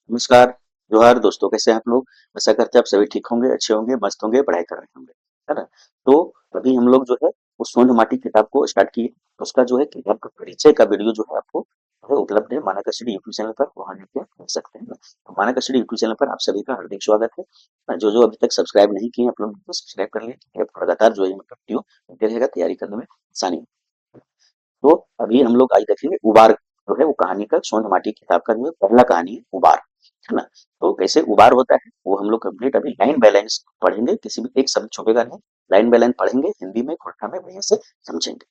नमस्कार, जोहार दोस्तों, कैसे हैं आप लोग? आशा करते हैं आप सभी ठीक होंगे, अच्छे होंगे, मस्त होंगे, पढ़ाई कर रहे होंगे, है ना? तो अभी हम लोग जो है वो सोंध माटी किताब को स्टार्ट किए। उसका जो है किताब का परिचय का वीडियो जो है आपको जो है उपलब्ध है मानक स्टडी यूट्यूब चैनल पर, वहाँ जाके देख सकते हैं ना। तो मानक स्टडी यूट्यूब चैनल पर आप सभी का हार्दिक स्वागत है। जो अभी तक सब्सक्राइब नहीं किए हैं, आप लोग तो सब्सक्राइब कर लें, ताकि आपको लगातार जो है ये मैं करती हूँ, मिलते रहेगा, तैयारी करने में आसानी। तो अभी हम लोग आज देखेंगे उबार जो है वो कहानी का सोंध माटी किताब का जो है पहला कहानी है उबार, है ना? तो कैसे उबार होता है वो हम लोग कंप्लीट अभी लाइन बाय लाइन पढ़ेंगे, किसी भी एक शब्द छूटेगा नहीं। लाइन बाय लाइन पढ़ेंगे, हिंदी में खोटा में बढ़िया से समझेंगे।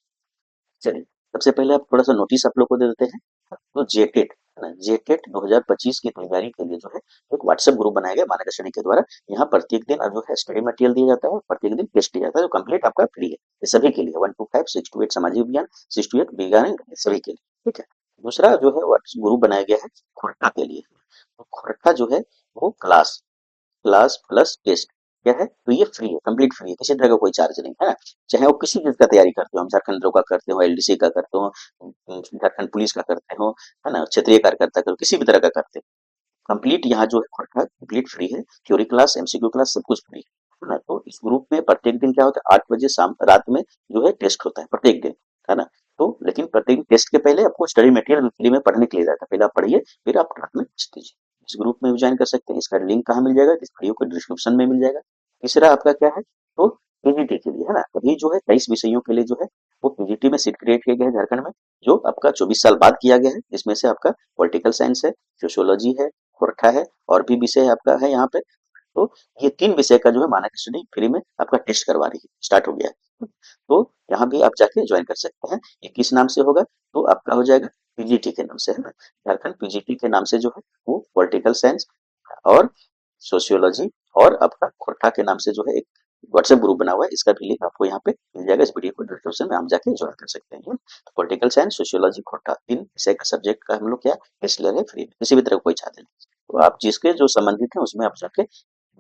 चलिए, सबसे पहले आप थोड़ा सा नोटिस आप लोग को दे देते हैं। तो जेटेट है ना, जेटेट 2025 की तैयारी के लिए जो है एक व्हाट्सएप ग्रुप बनाया गया मानक श्रेणी के द्वारा। यहाँ प्रत्येक दिन जो है स्टडी मटेरियल दिया जाता है, प्रत्येक दिन टेस्ट दिया जाता है, जो कंप्लीट आपका फ्री है। ये सभी के लिए 1 to 5, 6 to 8 सामाजिक विज्ञान, 6 to 8 विज्ञान, सभी के लिए। ठीक है। दूसरा जो है व्हाट्सएप ग्रुप बनाया गया है खोरठा के लिए। तो खोरठा जो है वो क्लास क्लास प्लस टेस्ट क्या है, तो ये फ्री है, कंप्लीट फ्री है, किसी तरह का कोई चार्ज नहीं है ना। चाहे वो किसी चीज का तैयारी करते हो, हम झारखंड का करते हो, एलडीसी का करते हो, झारखंड पुलिस का करते हो, है ना, क्षेत्रीय कार्यकर्ता करो, किसी भी तरह का करते हो, कंप्लीट यहाँ जो है खोरठा कंप्लीट फ्री है। थ्योरी क्लास, एमसीक्यू क्लास, सब कुछ फ्री है ना। तो इस ग्रुप में प्रत्येक दिन क्या होता है, 8 बजे शाम रात में जो है टेस्ट होता है प्रत्येक दिन, है ना। तो लेकिन प्रत्येक टेस्ट के पहले आपको स्टडी मटेरियल फ्री में पढ़ने के लिए जाता है, पहले आप पढ़िए, फिर आप रात में टेस्ट दीजिए। इस ग्रुप में भी ज्वाइन कर सकते हैं। इसका लिंक कहाँ मिल जाएगा, इस वीडियो को डिस्क्रिप्शन में मिल जाएगा। तीसरा आपका क्या है, तो पीजीटी के लिए, है ना। अभी जो है 23 विषयों के लिए जो है वो पीजीटी में सीट क्रिएट किया गया है झारखंड में, जो आपका 24 साल बाद किया गया है। इसमें से आपका पॉलिटिकल साइंस है, सोशियोलॉजी है, खोरठा है, और भी विषय आपका है यहाँ पे। तो ये 3 विषय का जो है मानक स्टडी फ्री में आपका टेस्ट करवा रही है, स्टार्ट हो गया है। तो यहाँ भी आप जाके ज्वाइन कर सकते हैं। ये किस नाम से होगा, तो आपका हो जाएगा पीजीटी के नाम से, है ना। झारखंड पीजीटी के नाम से जो है वो पॉलिटिकल साइंस और सोशियोलॉजी और आपका खोरठा के नाम से जो है एक व्हाट्सएप ग्रुप बना हुआ है। इसका भी लिंक आपको यहाँ पे मिल जाएगा, इस वीडियो को डिस्क्रिप्शन में आप जाके ज्वाइन कर सकते हैं। तो पॉलिटिकल साइंस, सोशियोलॉजी, खोरठा, 3 विषय का सब्जेक्ट का हम लोग क्या टेस्ट ले रहे हैं फ्री में, किसी भी तरह का कोई चार्ज नहीं। तो आप जिसके जो संबंधित है उसमें आप जाके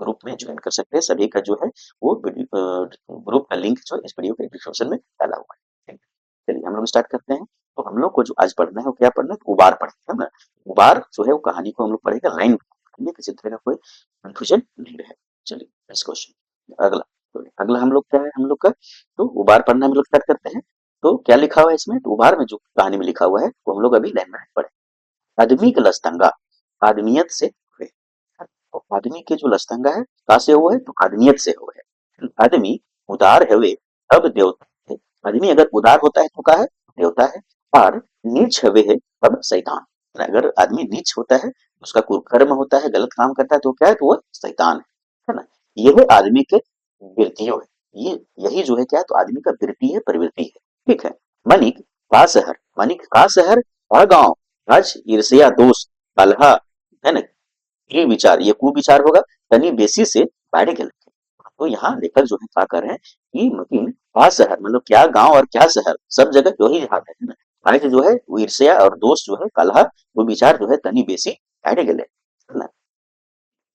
ग्रुप में ज्वाइन कर सकते हैं। सभी का जो है वो ग्रुप का लिंक जो है इस वीडियो के डिस्क्रिप्शन में डाला हुआ है। ठीक है? चलिए हम लोग स्टार्ट करते हैं। तो हम लोग को जो आज पढ़ना है वो क्या पढ़ना है, उबार पढ़ना है ना। उबार जो है वो कहानी को हम लोग पढ़ेगा लाइन, किसी तरह का कोई कंफ्यूजन नहीं रहे। चलिए नेक्स्ट क्वेश्चन, अगला। तो अगला हम लोग क्या है, हम लोग का तो उबार पढ़ना हम लोग स्टार्ट करते हैं। तो क्या लिखा हुआ है इसमें, तो उबार में जो कहानी में लिखा हुआ है वो हम लोग अभी लाइन में पढ़े। आदमी का लस्तंगा आदमियत से हुए। तो आदमी के जो लस्तंगा है कहाँ से हुआ है, तो आदमियत से हुआ है। आदमी उदार है वे अब देवता है। आदमी अगर उदार होता है तो क्या है, देवता है। और नीच हवे है तब शैतान। अगर आदमी नीच होता है, उसका कुकर्म होता है, गलत काम करता है, तो क्या है, तो वह शैतान है ना। यह आदमी के वृत्तियों है, ये यही जो है क्या है, तो आदमी का वृत्ति है, प्रवृत्ति है। ठीक है। मनिक का शहर, मनिक का शहर और गांव, आज ईर्ष्या दोष कलह, है ना, ये विचार, ये कुविचार होगा, तनी बेसी से बाहर गए। तो यहाँ लेखक जो है क्या कर रहे हैं कि मतलब क्या शहर, मतलब क्या गांव और क्या शहर, सब जगह वही हाल है ना। आज जो है वो ईर्ष्या और दोष जो है कलह, वो विचार जो है तनी बेसी बाहर गए, है ना।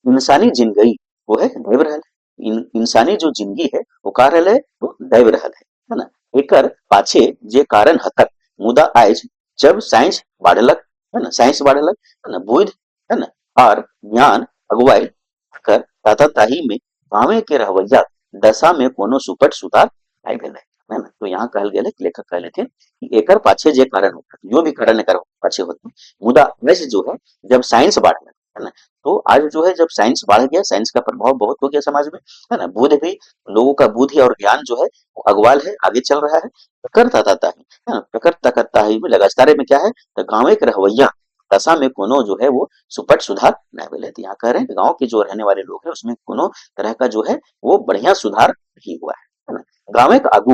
इंसानी जिंदगी वो है दैव रहल। इंसानी जो जिंदगी है वो का रहल है, वो दैव रहल है ना। एकर पाछे जे कारण हतक, मुदा आज जब साइंस बढ़लक, है ना, साइंस बढ़लक, है ना, बुद्ध, है ना, और ज्ञान अगुवाई कर ताता ताही में गाँवे के रहवैया दशा में कोनो सुपट सुधार आई भेल है ना। तो यहाँ कहल गेल है, लेखक कहले थे कि एकर पाछे जे कारण होता, जो भी कारण एकर पाछे होता, मुदा आज जो है जब साइंस बढ़लक, है ना। तो आज जो है जब साइंस बढ़ गया, साइंस का प्रभाव बहुत हो गया समाज में, है ना। बुद्ध भी, लोगों का बुद्धि और ज्ञान जो है वो अगवाल है, आगे चल रहा है। प्रखर ताता ही, है ना, प्रखर तकता ही में लगातार में क्या है, तो गाँव के रहवैया दशा में कोनो जो है वो सुपट सुधार नहीं मिले। तो यहाँ कह रहे हैं कि गाँव के जो रहने वाले लोग हैं उसमें कोनो तरह का जो है वो बढ़िया सुधार नहीं हुआ है ना। गाँव का अगु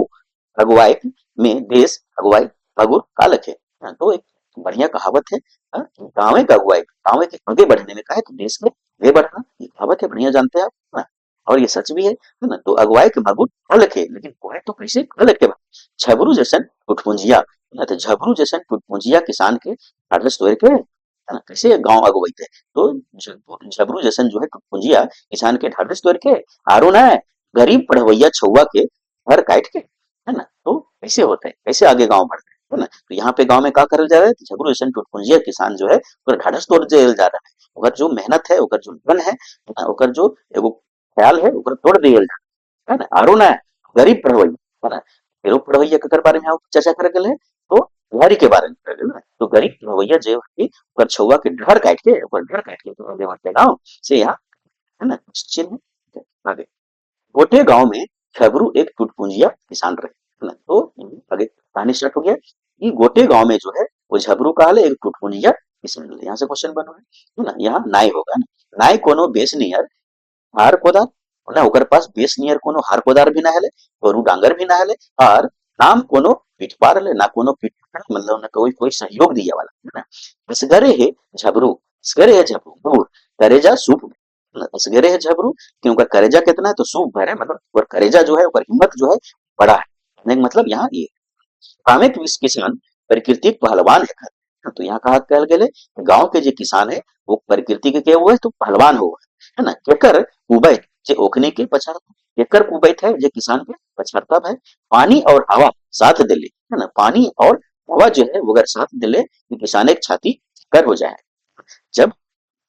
अगुवाई में देश अगुवाई अगुर कालक है ना। तो एक बढ़िया कहावत है, हाँ, गाँव का अगुवाई, गाँव के आगे बढ़ने में का है, तो देश के आगे बढ़ना, ये कहावत है, बढ़िया जानते हैं आप, है ना। और ये सच भी है ना। तो अगुवाई के मगुर अलग है, लेकिन कोई तो कैसे अलग के झबरू जैसन टुटपुंजिया, ना तो झबरू जैसन टुटपुंजिया किसान के आदर्श तोड़ के, है ना, कैसे गांव अगुवाई थे। तो झबरू जैसन जो है टुटपुंजिया किसान के ढाढ़स तोड़ के, आरो ना गरीब पढ़वैया छुआ के घर काट के, है ना। तो कैसे होता है, कैसे आगे गांव बढ़ते हैं, है ना। तो यहाँ पे गांव में क्या करल जा रहा है, झबरू जैसन टुटपुंजिया किसान जो है पूरा ढाढ़स तोड़ दिया जा रहा है। ओकर जो मेहनत है, ओकर जो लगन है ना, ओकर जो एगो ख्याल है, ओकर तोड़ दियल है ना। आरो ना गरीब पढ़वैया है ना, गरीब पढ़वैया केकर बारे में हम चर्चा करे गेल है, तो बिहारी के बारे में करे गेल है। तो गरीब पढ़वैया जे हई ओकर छौवा के डर काट के, ओकर डर काट के तो आगे बढ़ते गाँव से यहाँ है ना चिन्ह है। आगे गोटे गांव में छबरू एक टुटपुंजिया किसान रहे है ना। तो आगे कहानी स्टार्ट हो गया कि गोटे गांव में जो है वो झबरू का एक टुटपुंजिया किसान रहे। यहाँ से क्वेश्चन बनो है ना, यहाँ नाई होगा ना, नाई कोनो बेस नियर हार कोदार ना, ओकर पास बेस नियर कोनो हार कोदार भी ना हले, गोरू डांगर भी ना हले, और नाम कोनो पिटपार हले ना कोनो पिटपार, मतलब ना कोई कोई सहयोग दिया वाला है ना। असगरे है झबरू, असगरे है झबरू दूर करेजा सूप, असगरे है झबरू कि उनका करेजा कितना है तो सूप भर है, मतलब और करेजा जो है और हिम्मत जो है बड़ा है। कहने का मतलब यहाँ ये कामे के किसान प्रकृति पहलवान है। तो यहाँ कहा कहल गेले गांव के जो किसान है वो प्रकृति के हुए तो पहलवान हो है ना। केकर उबैत जे ओखनी के पछाड़ता, केकर उबैत है जे किसान के पछाड़ता है। पानी और हवा साथ दिले है ना, पानी और हवा जो है वो अगर साथ दिले तो किसान एक छाती कर हो जाए। जब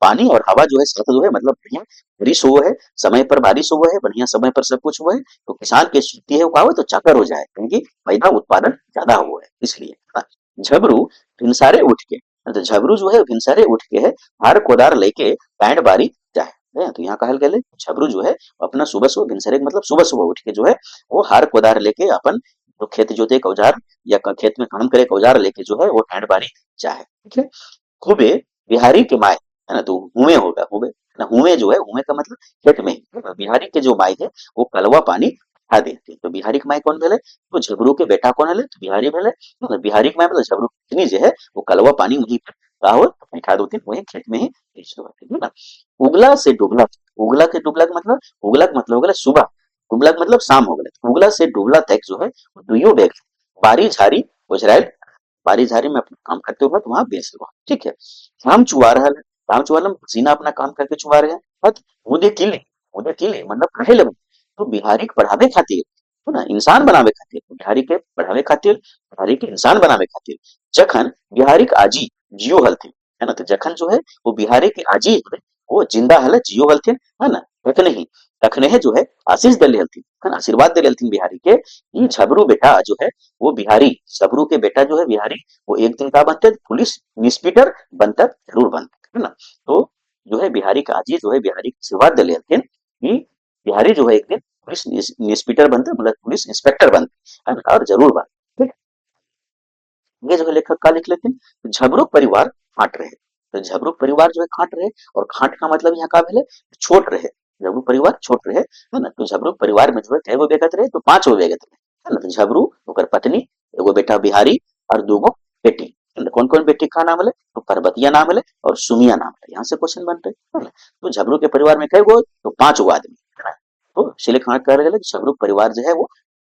पानी और हवा जो है साथ जो है मतलब बढ़िया बारिश हुआ है, समय पर बारिश हुआ है, बढ़िया समय पर सब कुछ हुआ है, तो किसान की स्थिति है वो का हुआ तो चाकर हो जाए, क्योंकि पैदा उत्पादन ज्यादा हुआ है इसलिए। हाँ, झबरू भिनसारे उठ के, तो झबरू जो है भिनसारे उठ के है हार कोदार लेके पैंड बारी जाए है। तो यहाँ कहल गए झबरू जो है अपना सुबह सुबह भिनसरे मतलब सुबह सुबह उठ के जो है वो हार कोदार लेके अपन जो खेत जोते के औजार या खेत में काम करे के औजार लेके जो है वो पैंड बारी जाए। ठीक है। खूबे बिहारी के माए है ना, तो हुए होगा हुए ना, हुए जो है हुए का मतलब खेत में ही है ना? बिहारी के जो माई है वो कलवा पानी उठा देती है। तो बिहारी के माई कौन भेले तो झबरू के बेटा कौन है तो बिहारी भेले, तो बिहारी के माई मतलब झबरू की पत्नी जो है वो कलवा पानी वहीं पर का हो उठा देती है, वहीं खेत में ही बेच दो है ना। उगला से डुबला, उगला के डुबला का मतलब, उगला का मतलब हो गया सुबह, डुबला का मतलब शाम हो गया। उगला से डुबला तक जो है वो दुइयो बेग बारी झारी गुजराइल, बारी झारी में अपना काम करते हुए तो वहां बेच दो। ठीक है। हम चुआ रहा है, हम चुआ पसीना अपना काम करके चुआ रहे हैं। हत मुदे किले मतलब काहे लगे तो बिहारी के पढ़ावे खातिर है ना, इंसान बनावे खातिर, बिहारी के पढ़ावे खातिर, बिहारी के इंसान बनावे खातिर जखन बिहारी के आजी जियो हलथिन है ना। तो जखन जो है वो बिहारी के आजी है वो जिंदा हल जियो हलथिन है ना, तखने ही जो है आशीष दे हलथिन है ना, आशीर्वाद दे हलथिन बिहारी के ये झबरू बेटा जो है वो बिहारी, झबरू के बेटा जो है बिहारी वो एक दिन का बनते पुलिस इंस्पेक्टर बनता जरूर बनता है ना। तो जो है बिहारी का आजी जो है बिहारी की आशीर्वाद दे हलथिन कि बिहारी जो है एक दिन पुलिस इंस्पेक्टर बनता मतलब पुलिस इंस्पेक्टर बनता है ना, और जरूर बनता। ठीक है। ये जो है लेखक का लिख लेते हैं झबरू परिवार फाट रहे, तो झबरू परिवार जो है खाट रहे, और खाट का मतलब यहाँ का भेले छोट रहे, झबरू परिवार छोट रहे है ना। तो झबरू परिवार में जो है कैगो बेगत रहे तो 5 गो बेगत रहे है ना। तो झबरू ओकर पत्नी एगो बेटा बिहारी और 2 गो बेटी, कौन कौन बेटी का नाम है तो परबतिया नाम है और सुमिया नाम है। यहाँ से क्वेश्चन बनते है ना। तो झबरू के परिवार में कैगो तो 5 गो आदमी है ना। तो इसलिए खाट कर गए झबरू परिवार जो है वो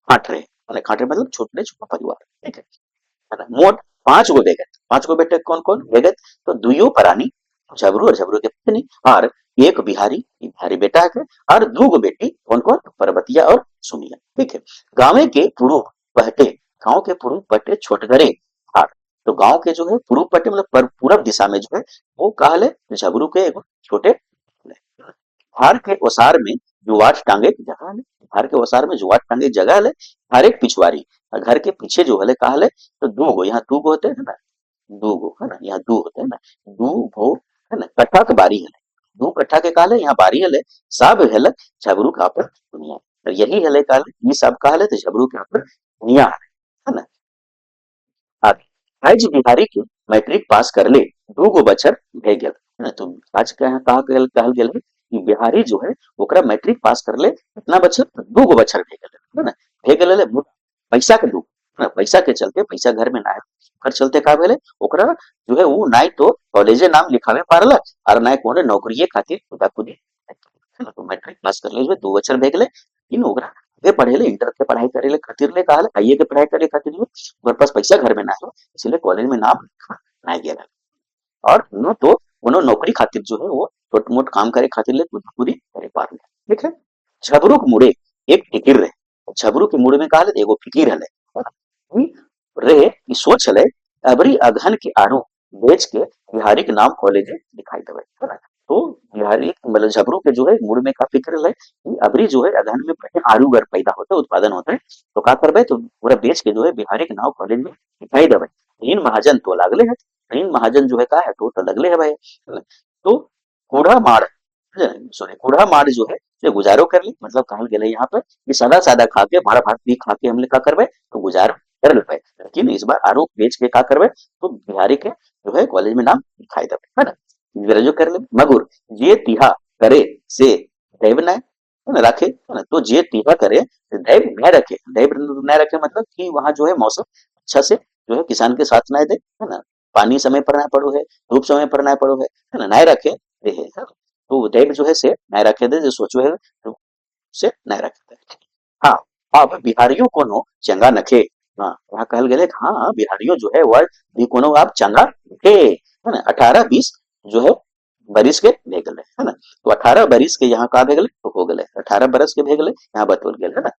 खाट रहे, खाट रहे मतलब छोटे छोटा परिवार। ठीक है ना। मोट 5 गो बेगत, 5 गो बेटे कौन कौन बेगत तो दुइयो परानी झबरू और झबरू के पत्नी और एक बिहारी, बिहारी बेटा है, और 2 गो बेटी कौन कौन परबतिया और सुमिया। ठीक है। गाँव के पूर्व पहटे, गांव के पूर्व पहटे छोटगरे हार, तो गांव के जो है पूर्व पट्टे मतलब पूरब दिशा में जो है वो कहल है झबरू के एगो छोटे हार के ओसार में जुआट टांगे की जगह है, हार के ओसार में जुआट टांगे की जगह है। हर एक पिछवाड़ी घर के पीछे जो है कहल है तो 2 गो, यहाँ 2 गो होते हैं ना, 2 गो है ना, यहाँ 2 होते हैं ना, 2 गो है ना कट्ठा के बारी है, 2 कट्ठा के कहल है यहाँ बारी है सब है झबरू का पर दुनिया, तो यही है कहल ये सब कहल है तो झबरू के पर दुनिया है ना। आज बिहारी के मैट्रिक पास कर ले 2 गो बच्चर भे गेल है ना। तो आज कहा कहल गेल है कि बिहारी जो है ओकरा मैट्रिक पास कर ले कितना बच्चर 2 गो बच्चर भे गेल है ना। भे गेल है पैसा के दुख है ना, पैसा के चलते पैसा घर में ना है, कर चलते का भेले ओकरा जो है वो नाई तो कॉलेजे नाम लिखावे पारलक और नाई कोने नौकरिये खातिर खुदा खुदी है ना। तो मैट्रिक पास कर ले जो 2 बच्चर भे गेले, लेकिन ओकरा आगे पढ़े ले इंटर के पढ़ाई करे ले खातिर ले कहल आईए के पढ़ाई करे खातिर ले ओकर पास पैसा घर में ना है, इसलिए कॉलेज में नाम ना गया, और न तो कोनो नौकरी खातिर जो है वो छोट मोट काम करे खातिर ले खुद खुदी करे पार ले। ठीक है। झबरू के मुड़े एक फिकिर रहे, झबरू के मुड़े में कहा एगो फिकिर हले रहे कि सोच हले अबरी अगहन के आरू बेच के बिहारी के नाम कॉलेज दिखाई देवे है ना। तो बिहारी मतलब झबरू के जो है मूड में का फिक्र है कि अबरी जो है अगहन में पढ़े आरूगर पैदा होते उत्पादन होते हैं, तो का करबे तो पूरा बेच के जो है बिहारी के नाव कॉलेज में दिखाई देवे। तीन महाजन तो लागले है, तीन महाजन जो है का है तो लगले है भाई, है ना? तो कूढ़ा मार, सॉरी कूढ़ा मार जो है से गुजारो कर ली, मतलब कहल गेले यहाँ पर कि सादा सादा खा के मारा भात भी खा के हमले का करबे तो गुजारो कर लेबे, लेकिन इस बार आरोप बेच के का करबे तो बिहारी के जो है कॉलेज में नाम लिखाई देबे, है ना? विरजो कर ले मगुर जे तिहा करे से दैव न, है ना, रखे, है ना? तो जे तिहा करे से दैव न रखे, दैव न रखे मतलब कि वहां जो है मौसम अच्छा से जो है किसान के साथ ना दे, है ना? पानी समय पर ना पड़ो है, धूप समय पर ना पड़ो है ना, ना रखे दे है ना? तो दैव जो है से ना रखे दे जो सोचो है तो से ना रखे दे। हाँ, अब बिहारियों कोनो चंगा नखे, हाँ वहाँ कहल गेले कि हाँ बिहारियों जो है वह भी कोनो आप चंगा नखे, है ना? 18-20 जो है बरिस के भे गेले, है ना? तो 18 बरिस के यहाँ का भे गेले तो हो गेले 18 बरस के भे गेले यहाँ बतौल गेल, है ना?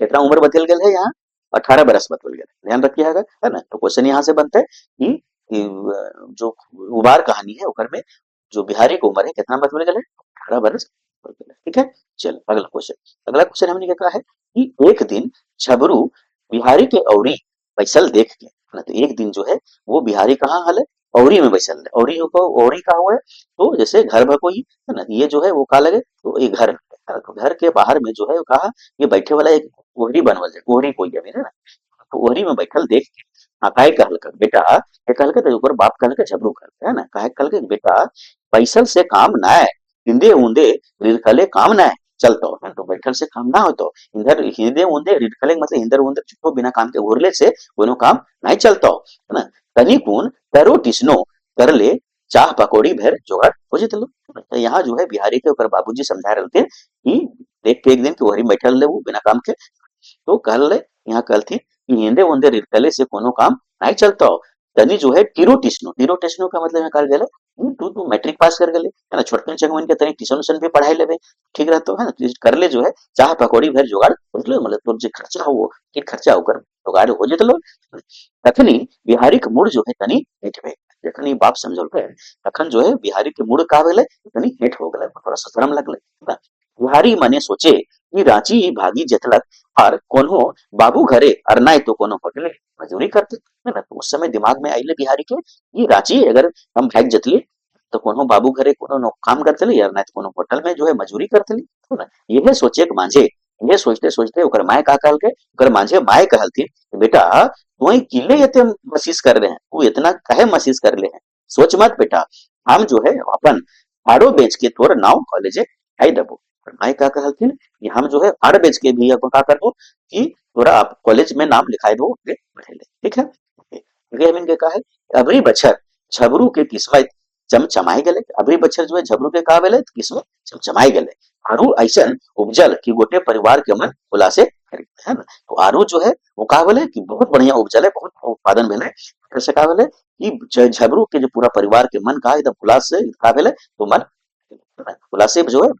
कितना उम्र बतल गेल है यहाँ 18 बरस बतल गेल, ध्यान रखिएगा, है ना? तो क्वेश्चन यहाँ से बनते है कि जो उबार कहानी है ओकर में जो बिहारी की उम्र है कितना बतल गेल है 18 बरस बतल गेल है। ठीक है, चलो अगला क्वेश्चन हमने क्या कहा है कि एक दिन झबरू बिहारी के औरी बैसल देख के, है ना? तो एक दिन जो है वो बिहारी कहाँ हल है औरी में बैसल है, औरी को औरी का हुआ है तो जैसे घर भकोई, है ना? ये जो है वो का लगे तो ये घर है, तो घर के बाहर में जो है वो कहा ये बैठे वाला एक ओहरी बनवल जाए, ओहरी कोई जमीन है ना, तो ओहरी में बैठल देख के हाँ काहे कहलक बेटा, ये कहलक तो ओकर बाप कहलक झबरू कहलक, है ना? काहे कहलक बेटा पैसल से काम ना है, हिंदे ऊंदे रिलखले काम ना है चलतो, है तो बैठल से काम ना होतो, इधर हिंदे ऊंदे रिलखले मतलब हिंदर ऊंदर चुप्पो बिना काम के घुरले से कोनो काम नहीं चलतो, है ना? तनी कुन तरो टिसनो कर ले चाह पकौड़ी भर जोगाड़ हो जितलो, तो यहाँ जो है बिहारी के ओकर बाबूजी समझा रहे थे कि देख के एक दिन कि ओहरी में बैठल ले वो बिना काम के, तो कहल यहाँ कहलथी कि हेंदे वंदे रिलकले से कोनो काम नहीं चलता हो, तनी जो है टीरो टेस्नो का मतलब यहाँ कहल गेले तू तू मैट्रिक पास कर गेले, है ना? छोटकन चंगवन के तनी ट्यूशन उशन भी पढ़ाई लेबे ठीक रहतो, है ना? तो कर ले जो है चाह पकौड़ी भर जुगाड़ मतलब तोर जे खर्चा हो वो कि खर्चा होकर जुगाड़ हो जतलो, तखनी बिहारी के मूड जो है तनी हेठ भे, जखनी बाप समझल पे तखन जो है बिहारी के मूड का भेले तनी हेठ हो गेले, थोड़ा सा शर्म लगले, है ना? बिहारी मने सोचे कि रांची भागी जतलक और कोनो बाबू घरे और नहीं तो कोनो होटले मजदूरी करते, है ना? तो उस समय दिमाग में आइले बिहारी के ये रांची अगर हम भाग जतली तो कोनो बाबू घरे कोनो काम करते यार नहीं तो कोनो होटल में जो है मजदूरी करते, है ना? यह सोचे के मांझे ये सोचते सोचते ओकर माए का कहल के ओकर मांझे माए कहलथी बेटा तुई किले इतने मसीस कर रहे हैं, तू इतना कहे मसीस कर ले हैं, सोच मत बेटा हम जो है अपन आड़ो बेच के तोर नाव कॉलेज आई देबो, माए का कहलथिन कि हम जो है आड़ बेच के भी अपन का करबो कि तोरा आप कॉलेज में नाम लिखाई दो आगे बढ़ेले, ठीक है? आगे हम इनके का है अबरी बछर झबरू के किस्मत चमचमाई गेले, अबरी बछर जो है झबरू के का भेले किस्मत चमचमाई गेले, आरू ऐसन उपजल कि गोटे परिवार के मन उल्लासे खरीद, है ना? तो आरू जो है वो का भेले कि बहुत बढ़िया उपजल है, बहुत उत्पादन भेले, कैसे का भेले कि झबरू के जो पूरा परिवार के मन का एकदम उल्लास से का भेले तो मन उल्लास से जो है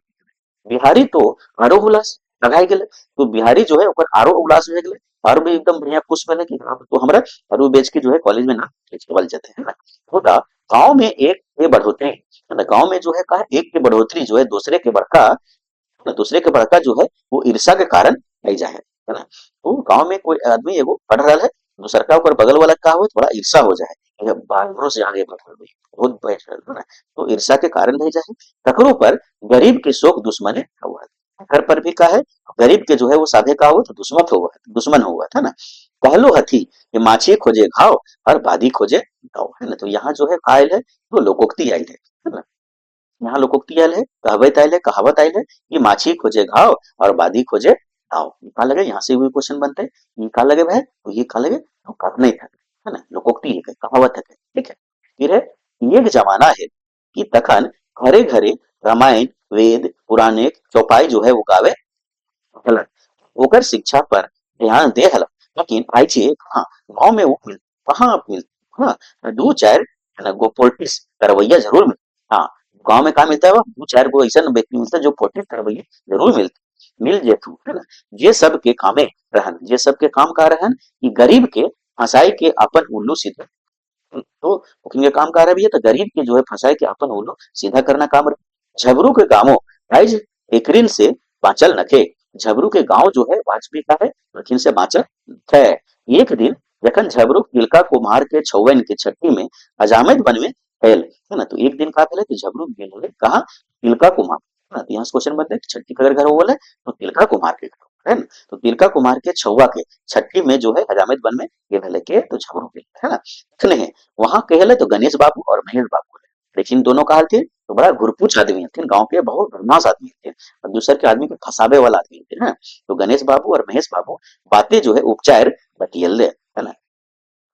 बिहारी तो आरो उल्लास लगाई गेले, तो बिहारी जो है ओकर आरो उल्लास हो गेले, आरो भी एकदम बढ़िया खुश भेले कि हाँ तो हमरा आरो बेच के जो है कॉलेज में ना चल जाते हैं ना। होगा गांव में एक के बढ़ोतरी, है ना? गांव में जो है का एक के बढ़ोतरी जो है दूसरे के बड़का जो है वो ईर्ष्या के कारण नहीं जाए, है ना? तो गांव में कोई आदमी एगो पढ़ रहा है दूसर का ओकर बगल वाला का हो थोड़ा ईर्ष्या हो जाए, ये बानरों से आगे बढ़ गई बहुत बैठ रहा है ना, तो ईर्ष्या के कारण नहीं जाए ककरों पर गरीब के शोक दुश्मने हुआ, घर पर भी का है गरीब के जो है वो साधे का हुआ तो दुश्मन हुआ था ना। कहलो हथी कि माछी खोजे घाव और बादी खोजे गाँव, है ना? तो यहाँ जो है आयल है तो लोकोक्ति आयल है ना? यहाँ लोकोक्ति आयल है कहावत आयल है कि माछी खोजे घाव और बादी खोजे गाँव, ये का लगे यहाँ से भी क्वेश्चन बनते हैं, ये का लगे भाई तो ये का लगे तो करना ही था, है ना? लोकोक्ति है कहावत है, ठीक है? फिर है एक जमाना है कि तखन घरे घरे रामायण वेद पुराणे चौपाई जो है वो गावे हलन, ओकर शिक्षा पर ध्यान दे हलन, लेकिन आई छे हाँ गांव में वो मिल कहाँ मिल, हाँ दो चार है ना गो पोलिटिक्स करवैया जरूर मिल, हाँ गांव में का मिलता है वो दो चार गो ऐसा व्यक्ति मिलता है जो पोलिटिक्स करवैया जरूर मिल जेतु, है ना? जे सब के कामे रहन जे सब के काम का रहन कि गरीब के हंसाई के अपन उल्लू सीधे तो कुकिंग का काम कर रहा है तो गरीब के जो है फंसाए के अपन वो लोग सीधा करना काम रहे। झबरू के गांवों राइज एकरिन से बांचल नखे। झबरू के गांव जो है वाजपेयी का है लेकिन से बांचल है। एक दिन जखन झबरू तिलका कुम्हार के छौवन के छठी में अजामित बन में फैल है ना। तो एक दिन का पहले तो झबरू गेल है कहा तिलका कुम्हार है ना। तो यहाँ क्वेश्चन बनता है कि छठी का अगर घर हो बोले तो तिलका कुम्हार के घर है ना। तो तिलका कुम्हार के छौवा के छठी में जो है हजामित बन में ये भले के तो झबरू के है ना। इतने हैं वहां कहले तो गणेश बाबू और महेश बाबू बोले। लेकिन दोनों कहा थे तो बड़ा घुरपुच आदमी थे गांव के बहुत बदमाश आदमी थे और दूसरे के आदमी को फंसावे वाला आदमी थे ना। तो गणेश बाबू और महेश बाबू बातें जो है उपचार बतियल है ना।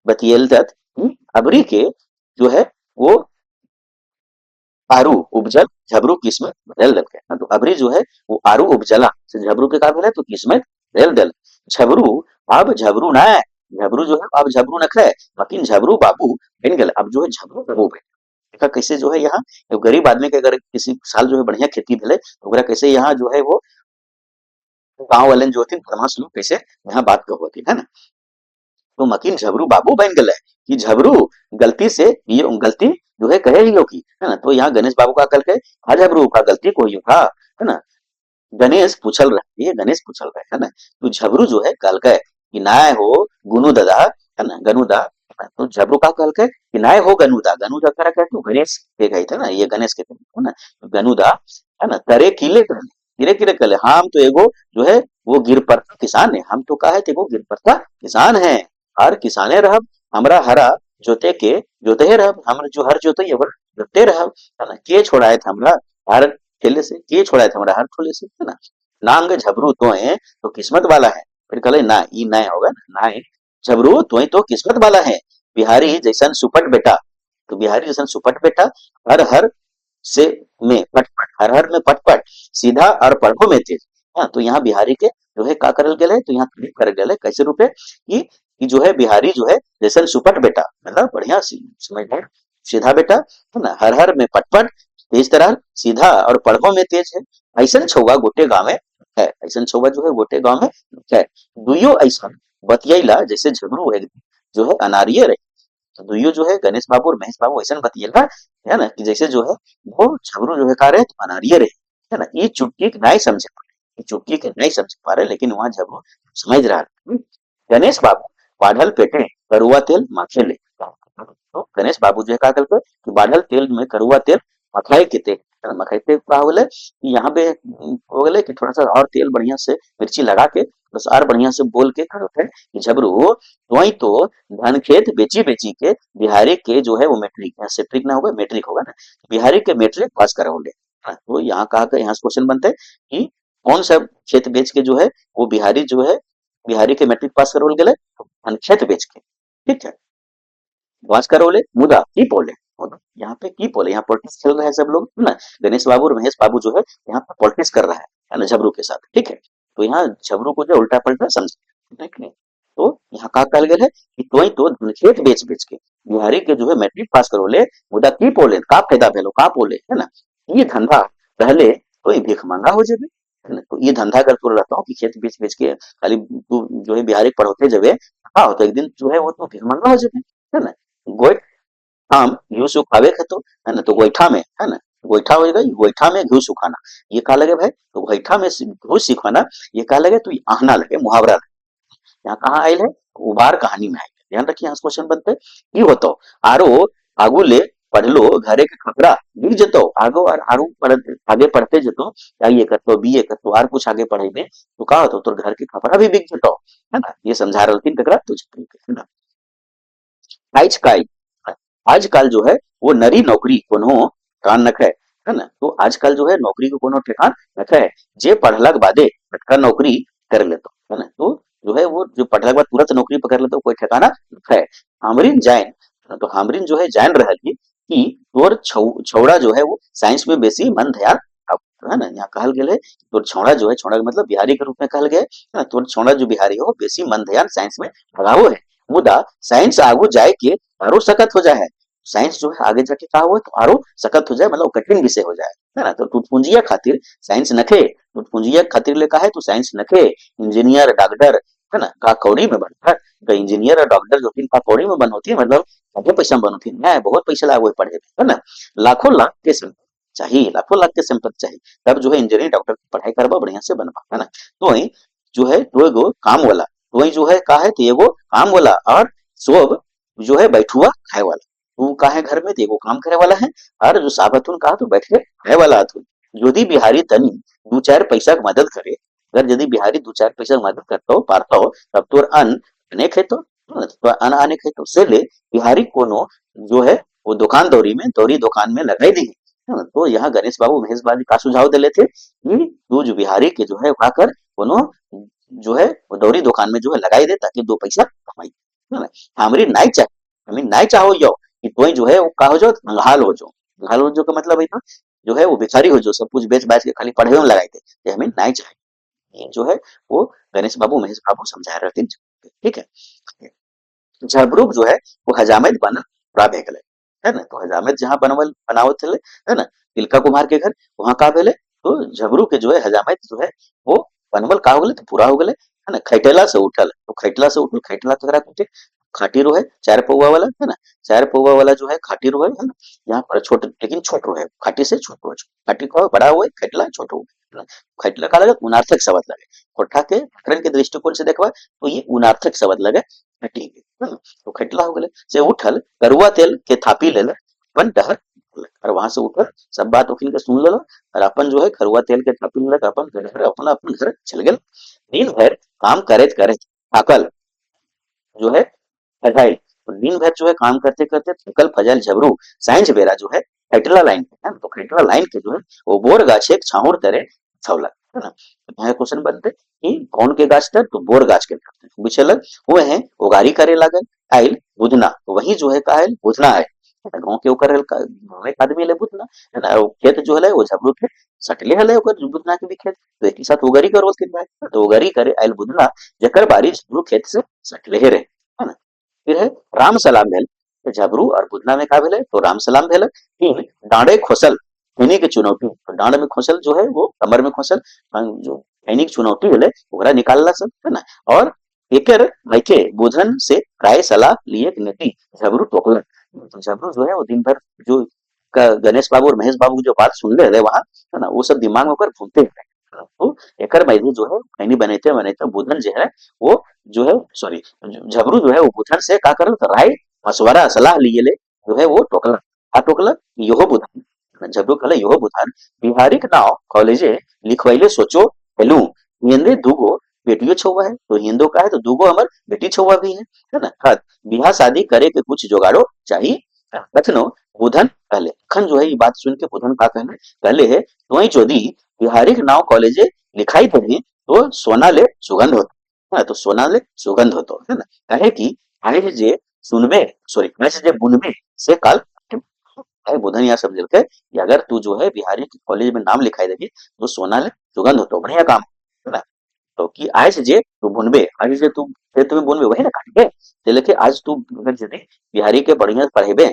बतियल अबरी के जो है वो आरू उपजल झबरू किस्मत बदल दल के हाँ, तो अबरी जो है वो आरू उपजला से झबरू के का भेले तो किस्मत बदल दल। झबरू अब झबरू ना है। झबरू जो है अब झबरू नख है लेकिन झबरू बाबू बन गए। अब जो है झबरू बाबू बन देखा कैसे जो है यहाँ तो गरीब आदमी के अगर किसी साल जो है बढ़िया खेती भेले तो ओकरा कैसे यहाँ जो है वो गांव वाले जो होती बदमाश लोग कैसे यहाँ बात को होती है ना। तो मकीन झबरू बाबू बन गए कि झबरू गलती से ये गलती जो है कहे ही की है ना। तो यहाँ गणेश बाबू का कल के हाँ झबरू का गलती को ही था है ना। गणेश पूछल रहे ये गणेश पूछल रहे है ना। तो झबरू जो है कल के कि नाय हो गुनु दादा है ना गनु दा है ना। तो झबरू का कल के कि नाय हो गनु दा करा कहते गणेश के गई थे ना ये गणेश के है ना। तो गनु दा है ना तरे किले कर किरे किरे कले हम तो एगो जो है वो गिरपरता किसान है। हम तो का है तेगो गिरपरता किसान है हर किसाने रहब हमरा हरा जोते के जोते रहब हम जो हर जोते ये जोते रहब है ना। के छोड़ाए थे हमरा हर ठेले से के छोड़ाए थे हमरा हर ठेले से है ना। नांग झबरू तो है तो किस्मत वाला है। फिर कहले ना ई ना होगा ना है झबरू तो तो किस्मत वाला है। बिहारी जैसन सुपट बेटा तो बिहारी जैसन सुपट बेटा हर हर से में पटपट हर हर में पटपट सीधा और पढ़ो में तेज। हाँ तो यहाँ बिहारी के जो है का करल गेले तो यहाँ क्लिक कर गेले कैसे रूपे कि जो है बिहारी जो है जैसन सुपट बेटा मतलब बढ़िया समझ में सीधा बेटा है ना। हर हर में पटपट तेज तरह सीधा और पढ़ो में तेज है। ऐसन छौवा गोटे गांव में है। ऐसन छौवा जो है गोटे गांव में है। दुइयो ऐसा बतियैला जैसे झगड़ू एक जो है अनारिये रहे। तो दुइयो जो है गणेश बाबू और महेश बाबू ऐसा बतियेला है ना कि जैसे जो है वो झगड़ू जो है का रहे तो अनारिये रहे है ना। ये चुटकी के नहीं समझ पा रहे ये चुटकी के नहीं समझ पा रहे लेकिन वहां झगड़ू समझ रहा है। गणेश बाबू बाढ़ल पेटे करुआ तेल माखे ले। तो गणेश बाबू जो है का करते कि बाढ़ल तेल में करुआ तेल मखाई के तेल मखाई तेल का बोले कि यहाँ पे हो गए कि थोड़ा सा और तेल बढ़िया से मिर्ची लगा के बस और बढ़िया से बोल के करते हैं कि झबरू वही तो धान खेत बेची बेची के बिहारी के जो है वो मेट्रिक सेट्रिक ना होगा मेट्रिक होगा ना बिहारी के मेट्रिक पास कराओगे। तो यहाँ कहा यहाँ से क्वेश्चन बनता है कि कौन सा खेत बेच के जो है वो बिहारी जो है बिहारी के मैट्रिक पास करवल गेले तो धनखेत बेच के ठीक है पास करवले मुदा की पोले यहाँ पे की पोले यहाँ पॉलिटिक्स खेल रहे हैं सब लोग है ना। गणेश बाबू और महेश बाबू जो है यहाँ पे पॉलिटिक्स कर रहा है ना झबरू के साथ ठीक है। तो यहाँ झबरू को जो उल्टा पलटा समझे ठीक है। तो यहाँ का कहल गया है कि तो धनखेत बेच बेच के बिहारी के जो है मैट्रिक पास करवले मुदा की पोले का फायदा भेलो का पोले है ना। ये धंधा पहले तो ये भीख मांगा हो जाए है ना। तो ये धंधा अगर तू रहता हूँ कि खेत बेच बेच के खाली तू जो है बिहारी पढ़ोते जब हाँ तो एक दिन जो है वो तो भीख मांगा हो जाए है ना। गोइठ हम घी सुखावे खतो है ना। तो गोईठा में है ना गोईठा हो गई गोईठा में घी सुखाना ये का लगे भाई तो गोईठा में घी सुखाना ये का लगे तो ये आहना लगे मुहावरा लगे। यहाँ कहाँ आयल है उबार कहानी में आयल ध्यान रखिए यहाँ क्वेश्चन बनते ये होतो आरो आगू ले पढ़लो घरे के खपरा बिक जतो आगो और आरू आगे पढ़ते जतो या ये करतो बीए करतो और कुछ आगे पढ़े में तो का होतो तोर घर के खपरा भी बिक जतो है ना। ये समझा रहलथिन ककरा तुझे है ना। आजकल आजकल जो है वो नरी नौकरी कोनो कान नखे है ना। तो आजकल जो है नौकरी को कोनो ठेकान नखे जे पढ़लक बादे टटका नौकरी कर लेतो है ना। तो जो है वो जो पढ़लक बाद तुरंत नौकरी पकड़ लेतो कोई ठिकाना है। हमरिन जाइन तो हमरिन जो है जान रहल कि तोर छौड़ा जो है वो साइंस में बेसी मन ध्यान है ना। यहाँ कहल गेल है तोर छौड़ा जो है छौड़ा का मतलब बिहारी के रूप में कहल गया है ना। तोर छौड़ा जो बिहारी हो बेसी मन ध्यान साइंस में लगावो है मुदा साइंस आगू जाए के आरो सकत हो जाए है। साइंस जो है आगे जाके का हो तो आरो सकत हो जाए मतलब कठिन विषय हो जाए है ना। तो टुटपुंजिया खातिर साइंस नखे टुटपुंजिया खातिर ले का है तो साइंस नखे इंजीनियर डॉक्टर है ना, का कौड़ी में बन है, तो इंजीनियर और डॉक्टर जो तीन का कौड़ी में बन होती है, मतलब आधे पैसा में बन होती है, मैं बहुत पैसा लागू पढ़े, है ना, लाखों लाख के संपत्ति चाहिए, लाखों लाख के संपत्ति चाहिए, तब जो है इंजीनियरिंग डॉक्टर की पढ़ाई करवा बढ़िया से बनवा, है ना। तो वही जो है दो एगो काम वाला, तो वही जो है का है, तो एगो काम वाला और सब जो है बैठुआ खाए वाला, तू का है घर में, तो एगो काम करे वाला है, और जो साबतुन कहा तो बैठ के खाए वाला हथुन। यदि बिहारी तनी दो चार पैसा की मदद करे, अगर यदि बिहारी दो चार पैसा की मदद करता हो पारता हो, तब तोर अन्न अनेक है, तो अन्न अनेक है, तो से ले बिहारी कोनो जो है वो दुकान दौरी में, दौरी दुकान में लगाई दी है ना। तो यहाँ गणेश बाबू महेश बाबू का सुझाव दिले थे कि तू जो बिहारी के जो है उठाकर कोनो जो है वो दौरी दुकान में जो है लगाई दे, ताकि दो पैसा कमाई, है ना। हमारी नाई चाहिए, हमें नाई चाहो यो कि कोई जो है वो का हो जाओ, कंगाल हो जाओ, कंगाल हो जाओ का मतलब है ना, जो है वो भिखारी हो जाओ, सब कुछ बेच बाच के खाली पढ़े में लगाए थे, ये हमें नाई चाहिए, ये जो है वो गणेश बाबू महेश बाबू समझा रहे थे, ठीक है। झबरूक जो है वो हजामत बना पूरा भेगले, है ना, तो हजामत जहाँ बनवल बनावत थे, है ना, तिलका कुमार के घर, वहां का भेले, तो झबरू के जो है हजामत जो है वो बनवल का हो गले, तो पूरा हो गले, है ना। खैटेला से उठल, तो खैटला से उठल, खैटला ककरा कहते, खाटी रो है चार पौवा वाला, है ना, चार पौवा वाला जो है खाटी रो है ना, यहाँ पर छोटे लेकिन छोट रो है, खाटी से छोट रो, खाटी को बड़ा हुआ है, खैटला छोट हो, है ना। खैटला का लगे उनार्थक शब्द लगे, कोठा के व्याकरण के दृष्टिकोण से देखवा तो ये उनार्थक शब्द लगे, खटी के, है ना। तो खटला हो गले से उठल, करुआ तेल के थापी ले अपन डहर, और वहां से उठल सब बात वकील के सुन लो, और अपन जो है करुआ तेल के थापी ले अपन घर अपना अपन घर चल गए। दिन भर काम करे करे थाकल जो है फजाइल, तो दिन भर जो है काम करते करते थकल फजाइल झबरू साइंस बेरा जो है खैटला लाइन पे, है ना, तो खैटला लाइन के जो है वो बोर गाछे एक छाउर तरे छौला, है ना। तो यहाँ क्वेश्चन बनते कि कौन के गाछ तर, तो बोर गाछ के तरफ बिछल हुए हैं, उगारी करे लागल आइल बुधना, तो वही जो है का आइल बुधना है, गाँव के ओकर गाँव एक आदमी ले बुधना, है ना, वो खेत जो है वो झबरू के सटले हले ओकर बुधना के भी खेत, तो एक ही साथ उगारी करो के भाई, तो उगारी करे आइल बुधना, जकर बारी झबरू खेत से सटले रहे, है ना। फिर है राम सलाम भेल, तो झबरू और बुधना में का भेल, तो राम सलाम भेल। तीन डांडे खोसल खैनी के चुनौती, तो डांड में खोसल जो है वो कमर में खोसल, जो खैनी के चुनौती भेले ओकरा निकालला सब, है ना। और एकर भाईके बुधन से राय सलाह लिए कि नती झबरू टोकलन, तो झबरू जो है वो दिन भर जो गणेश बाबू और महेश बाबू की जो बात सुन ले रहे वहां, है ना, वो सब दिमाग में होकर घूमते हैं। तो एकर मैंने जो है खैनी बनाते बनाते बुधन जो है वो जो है सॉरी झबरू जो है वो बुधन से का करल, तो राय मशवरा सलाह लिए ले जो है वो टोकलन, आ टोकलन योहो बुधन, झबरू कहले योहो बुधन बिहारी के नाव कॉलेजे लिखवाइले सोचो हेलू, हिंदे दूगो बेटियों छुआ है, तो हिंदो का है तो दूगो हमर बेटी छुआ भी है ना। खत बियाह शादी करे के कुछ जुगाड़ो चाहिए, कथनो बुधन कहले, खन जो है ये बात सुन के बुधन का कहले कहले है तो ही जोदी बिहारी के नाव कॉलेजे लिखाई पड़ी, तो सोना ले सुगंध होता, है ना, तो सोना ले सुगंध होतो, है ना। कहे कि आए जे सुनबे सॉरी मैच जे बुनबे से काल है, बुधन यहाँ समझल के कि अगर तू जो है बिहारी के कॉलेज में नाम लिखाई देगी तो सोना ले सुगंध होतो, बढ़िया काम, है ना। तो कि आज जे तू बुनबे, आज जे तू खेत में बुनबे वही ना काटबे, जे लेके आज तू अगर यदि बिहारी के बढ़िया पढ़ेबे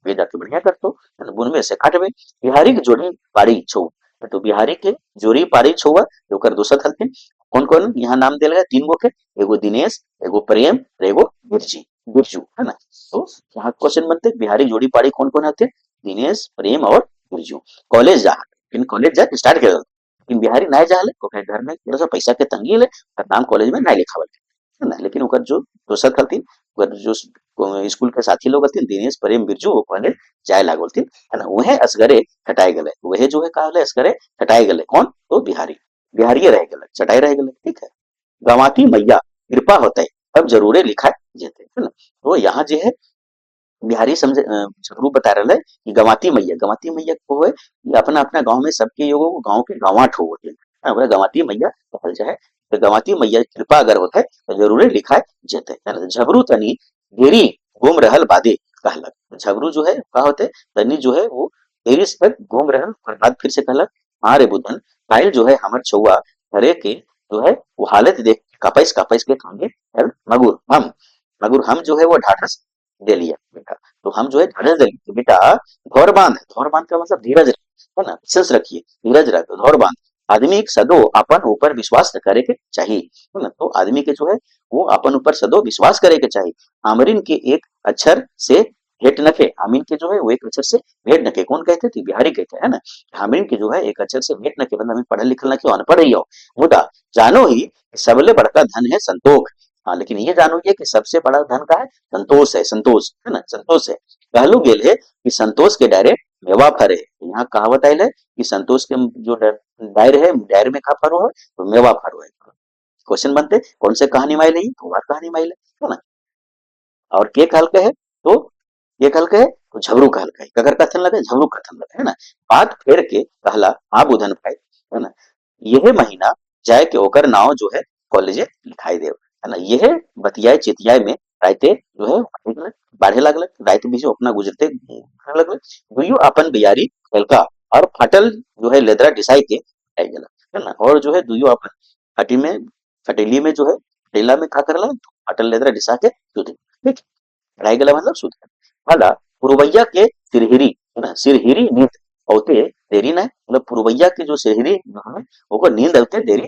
वे जाके बढ़िया करतो, है ना, बुनबे से काटबे। बिहारी के जोड़ी पाड़ी छौ, तो बिहारी के जोड़ी पाड़ी छौआ ओकर दोसर हलथिन, कौन कौन यहाँ नाम दिल गया तीन गो के, एगो दिनेश एगो प्रेम और एगो बिरजी बिरजू, है ना। तो यहाँ क्वेश्चन बनते बिहारी जोड़ी पाड़ी कौन कौन होते, दिनेश प्रेम और बिरजू। कॉलेज जा लेकिन कॉलेज जा स्टार्ट कर, लेकिन बिहारी ना जाले ओकर घर में थोड़ा सा पैसा के तंगी ले, ओकर नाम कॉलेज में ना लिखावल, है ना। लेकिन ओकर जो दोसर खलथिन, ओकर जो स्कूल के साथी लोग हथिन दिनेश प्रेम बिरजू वो कॉलेज जाए लागलथिन, है ना। वहे असगरे हटाए गले, वहे जो है कहले असगरे हटाए गले, कौन तो बिहारी, बिहारी रह गले चटाई रह गले, ठीक है। गवाती मैया कृपा होते अब जरूरे लिखा जेते, है ना। तो यहाँ जो है बिहारी समझे झगड़ू बता रहा है कि गवाती मैया को है कि अपना अपना गांव में सबके योगों को गांव के गवाठ हो गए, हाँ, बोले गवाती मैया कहल जाए, तो गवाती मैया की कृपा अगर होता है तो जरूर लिखा जेते, है ना। झबरू तनी देरी घूम रहल बादे कहलक, झबरू जो है का होते तनी जो है वो देरी से घूम रहल और बाद फिर से कहलक हाँ रे बुधन कायल जो है हमर छुआ घरे के जो है वो हालत देख कपैस कपैस के खांगे मगुर हम जो है वो ढाढ़स दे लिया बेटा, तो हम जो है ढाढ़स दे लिया, तो बेटा धौर बांध का मतलब धीरज रख, है ना, पेशेंस रखिए, धीरज रख, धौर बांध आदमी सदो अपन ऊपर विश्वास करे के चाहिए, है ना। तो आदमी के जो है वो अपन ऊपर सदो विश्वास करे के चाहिए। आमरीन के एक अक्षर से भेंट नखे, आमीन के जो है वो एक अक्षर से भेंट नखे, कौन कहते थे, बिहारी कहते हैं, है ना। आमीन के जो है एक अक्षर से भेंट नखे मतलब पढ़ल लिखल नखे, अनपढ़ ही हो। मुदा जानो ही कि सबले बड़का धन है संतोख। हाँ, लेकिन ये जानोगे कि सबसे बड़ा धन का है, संतोष है, संतोष, है ना, संतोष है। कहलू गेल है कि संतोष के डायरे मेवा फरे, यहाँ कहावत आयल है कि संतोष के जो डायर है, डायर में का फरो है, तो मेवा फरो है। क्वेश्चन बनते कौन से कहानी माइल है, तो वार कहानी माइल है ना। और के कहल के है, तो ये कहल के है तो झबरू कहल के है, ककर कथन लगे, झबरू कथन लगे, है ना। बात फेर के कहला हाँ बुधन भाई, है ना। यह महीना जाए के ओकर नाव जो है कॉलेजे लिखाई देव, है ना। यह बतियाए चितियाए में राइते जो है बाढ़े लगल, राइत भी जो अपना गुजरते लगल, दुइयो अपन बियारी खेलका और फटल जो है लेदरा डिसाई के आई गेला, है ना। और जो है दुइयो अपन हटी में हटेली में जो है टेला में का करला, फटल लेदरा डिसा के सुते, ठीक। रह गेला मतलब सुते वाला पुरवैया के सिरहिरी, है ना, सिरहिरी नींद औते देरी ना, मतलब पुरवैया के जो सिरहिरी है, ओको नींद औते देरी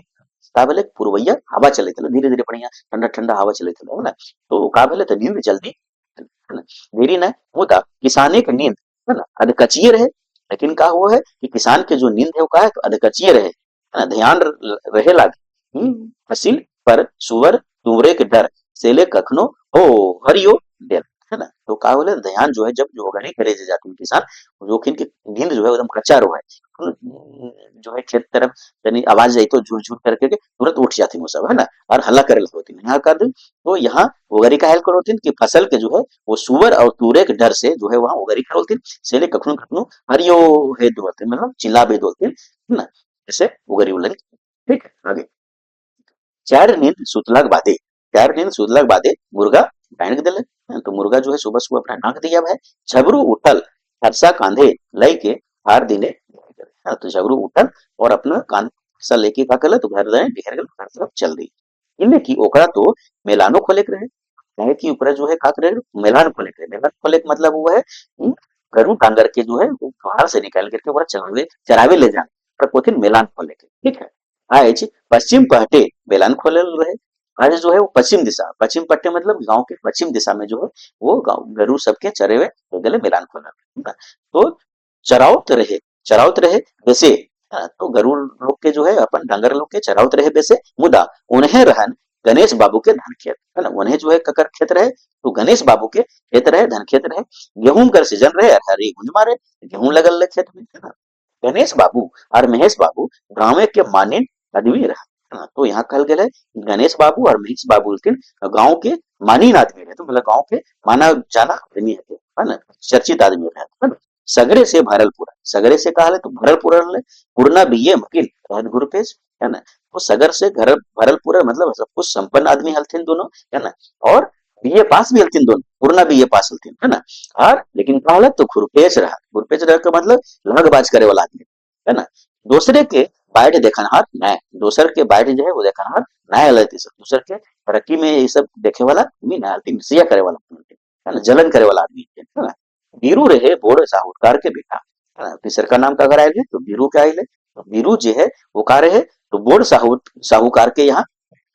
का भेले, पुरवैया हवा चले थे धीरे धीरे बढ़िया ठंडा ठंडा हवा चले थे, है ना। तो का भेले तो नींद जल्दी, है ना, देरी ना होता किसाने के नींद, है ना, अधकचिए रहे। लेकिन का हुआ है कि किसान के जो नींद है वो का है तो अधकचिए रहे, है ना, ध्यान रहे लागे। फसिल पर सुअर तुवरे के डर सेले कखनो हो हरियो देर, है ना। तो का बोले ध्यान जो है जब जो गणी करे जे जाती है किसान, जोखिन की नींद जो है एकदम कच्चा रहो है, जो है खेत तरफ यानी आवाज आई तो झुर झुर करके के तुरंत उठ जाती वो सब, है ना, और हल्ला करे लगती यहाँ कर दी। तो यहाँ उगरी का हेल्प करोतीन कि फसल के जो है वो सुअर और तूरे के डर से जो है वहां उगरी करोतीन सेले कखनो कखनो हरियो हे दोलते मतलब चिल्ला भी दोलते, है ना, जैसे उगरी उलरी, ठीक है। आगे चार नींद सुतलाक बादे, चार नींद सुतलाक बादे मुर्गा डांक दिले, तो मुर्गा जो है सुबह सुबह अपना डांक दिया है। झबरू उठल हरसा कांधे लई के हार दिने, तो झबरू उठल और अपना कांध सा लेके का कल तो घर जाए बिहार गल घर तरफ चल दी। इनमें की ओकरा तो मेलानो खोले के रहे, कहे कि ऊपर जो है का करे मेलान खोले के, मेलान खोले के मतलब वो है गरु डांगर के जो है वो बाहर से निकाल करके ओकरा चरावे चरावे ले जाए, पर कोथिन मेलान खोले के, ठीक है। आज पश्चिम पहटे मेलान खोलल रहे, आज जो है वो पश्चिम दिशा, पश्चिम पट्टे मतलब गांव के पश्चिम दिशा में जो है वो गांव गरु सबके चरे हुए गले मेलान खोलल, है ना। तो चरावत रहे वैसे, तो गरुड़ लोग के जो है अपन डांगर लोग के चरावत रहे वैसे, मुदा उन्हें रहन गणेश बाबू के धन खेत, है ना, उन्हें जो है ककर खेत रहे तो गणेश बाबू के खेत रहे, धन खेत रहे। गेहूं कर सीजन रहे, हरी गुंज मारे गेहूं लगल रहे खेत में, है ना। गणेश बाबू और महेश बाबू गांव के मानिन आदमी रहा, है ना। तो यहाँ कहल गया है गणेश बाबू और महेश बाबू लेकिन गांव के मानिन आदमी रहे, तो मतलब गांव के माना जाना आदमी है ना, चर्चित आदमी रहे, है ना। सगरे से भरल पूरा, सगरे से कहा तो भरल पूरा पूर्णा बीए मकिन रहत गुरु पेश, है ना। तो सगर से घर भरल पूरा मतलब सब कुछ संपन्न आदमी हलथिन दोनों, है ना। और बीए पास भी हलथिन दोनों, पूर्णा बीए पास हलथिन, है ना। और लेकिन कहला तो खुरपेश रहा, खुरपेश रह का मतलब लगबाज करे वाला आदमी, है ना। दूसरे के बाइट देखनहार न्याय, दूसर के बाइट जो है वो देखनहार न्याय अलग सब, दूसर के तरक्की में ये सब देखे वाला आदमी न्याय ईर्ष्या करे वाला, है ना, जलन करे वाला आदमी, है ना। बीरू रहे बोड़ साहूकार के बेटा, है ना। तीसर का नाम का अगर आए तो बीरू के आए, तो बीरू जो है वो का रहे तो बोड़ साहूकार के यहाँ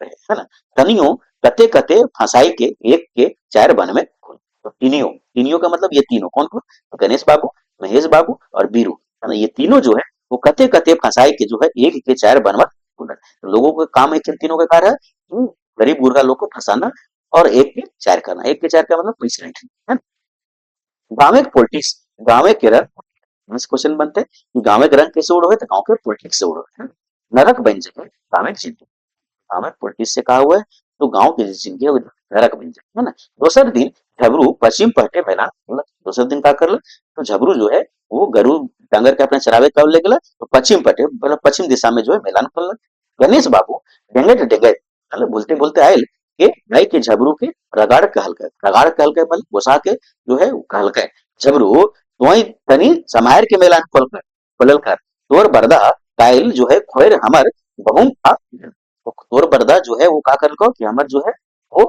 रहे, है ना। तनियो कते कते फंसाई के एक के चार बन में घुल। तो तीनियों तीनियों का मतलब ये तीनों कौन कौन, तो गणेश बाबू महेश बाबू और बीरू, है ना, ये तीनों जो है वो कते कते फंसाई के जो है एक के चार बनवा घुल। तो लोगों का काम है किन तीनों का कार्य है गरीब गुरगा लोग को फंसाना और एक के चार करना, एक के चार का मतलब पैसे है ना। गांव के पॉलिटिक्स, गांव के रंग, नेक्स्ट क्वेश्चन बनते हैं कि गांव के रंग कैसे उड़ो है, तो गांव के पॉलिटिक्स से उड़ो है। नरक बन जाए गांव की जिंदगी, गांव में पॉलिटिक्स से कहा हुआ है तो गांव की जिंदगी है वो नरक बन जाए, है ना। दोसर दिन झबरू पश्चिम पहटे मैदान, मतलब दोसर दिन का कर तो झबरू जो है वो गरु डांगर के अपने चरावे कब ले गला तो पश्चिम पटे मतलब पश्चिम दिशा में जो है मैदान खोल। गणेश बाबू डेंगे डेंगे मतलब बोलते बोलते आयल के गाय के झबरू के रगाड़ कहल के मतलब घुसा के जो है कहल के झबरू वही तनी समायर के मैदान खोलल कर तोर बरदा कायल जो है खोर हमर गहुम का, तो तोर बरदा जो है वो का करल को कि हमर जो है वो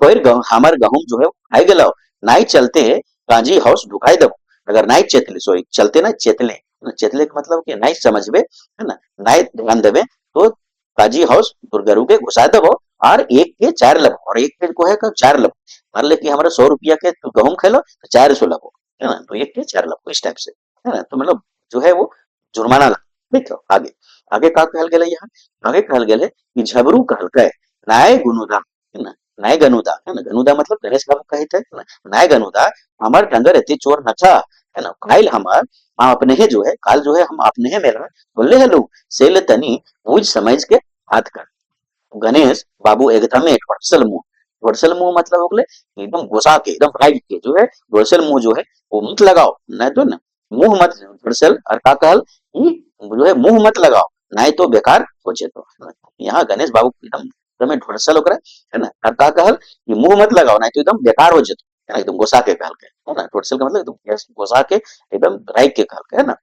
खोर हमर गहुम जो है खाई गेलो, नाई चलते काजी हाउस ढुकाई दबो, अगर नाई चेतले सॉरी चलते ना चेतले चेतले के मतलब कि नाई समझबे है ना, नाई ध्यान देवे तो काजी हाउस दुर्गरु के घुसा देबो और एक के चार लब और एक के को है का चार लब। मान ले कि हमारा 100 रुपया के तो गहूम खेलो तो 400 लब है ना, तो एक के चार लब इस टाइप से है ना, तो मतलब जो है वो जुर्माना लगा। ठीक है, आगे आगे का कहल गेले यहाँ, आगे कहल गेले कि झबरू कहलकै नाय गुनुदा है ना, नाय गनुदा है ना, गनुदा मतलब गणेश बाबू कहते हैं ना, नाय गनुदा हमार डंगर एते चोर न था है ना, काल हमार अपने ही जो है काल जो है हम अपने ही मेला बोले हेलो सेल तनी बुझ समझ के हाथ कर। गणेश बाबू एकदम ढोड़सल मुंह, ढोड़सल मुंह मतलब हो गए एकदम घुसा के एकदम राइट के जो है ढोड़सल मुंह जो है वो मत लगाओ, नहीं तो ना मुंह मत ढोड़सल और का कहल कि जो है मुंह मत लगाओ नहीं तो बेकार हो जेतो। यहाँ गणेश बाबू एकदम एकदम ढोड़सल ओकरा है ना, और का कहल कि मुंह मत लगाओ नहीं तो एकदम बेकार हो जेतो है ना, एकदम घुसा के कहल के है ना, ढोड़सल का मतलब एकदम घुसा के एकदम राइट के कहल के है ना।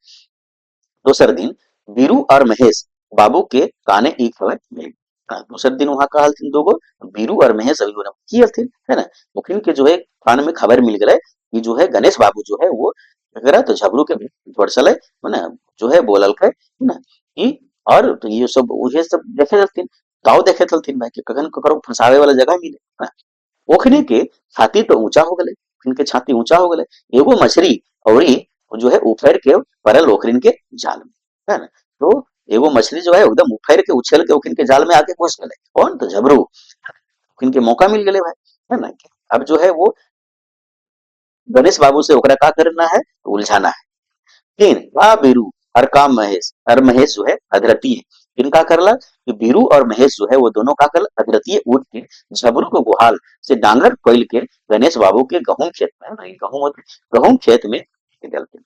दोसर दिन बीरू और महेश बाबू के काने ई खबर मिल। हाँ, दूसर दिन वहां का हलथिन दोगो बीरू और महेश अभी की हलथिन है ना, ओखिन के जो है कान में खबर मिल गए कि जो है गणेश बाबू जो है वो अगर तो झबरू के ढोड़सल है ना, जो है बोलल है ना कि और तो ये सब उहे सब देखे हलथिन, ताव देखे हलथिन भाई कि कखन ककरो फंसावे वाला जगह मिले है ना। ओखनी के छाती तो ऊंचा हो गए, इनके छाती ऊंचा हो गए, एगो मछली और जो है उफेर के परल ओखरिन के जाल में है ना, तो एगो मछली जो है एकदम उफेर के उछल के ओखिन के जाल में आके घुस गए, कौन तो झबरू, ओखिन के मौका मिल गए भाई है ना। अब जो है वो गणेश बाबू से ओकरा का करना है, उलझाना है। तीन वाह बीरू और काम महेश, और महेश जो है अधरती है, इनका करला कि बीरू और महेश जो है वो दोनों का करला अधरती उठ के झबरू को गुहाल से डांगर खोल के गणेश बाबू के गहूम खेत में है ना, गहूम खेत में गल के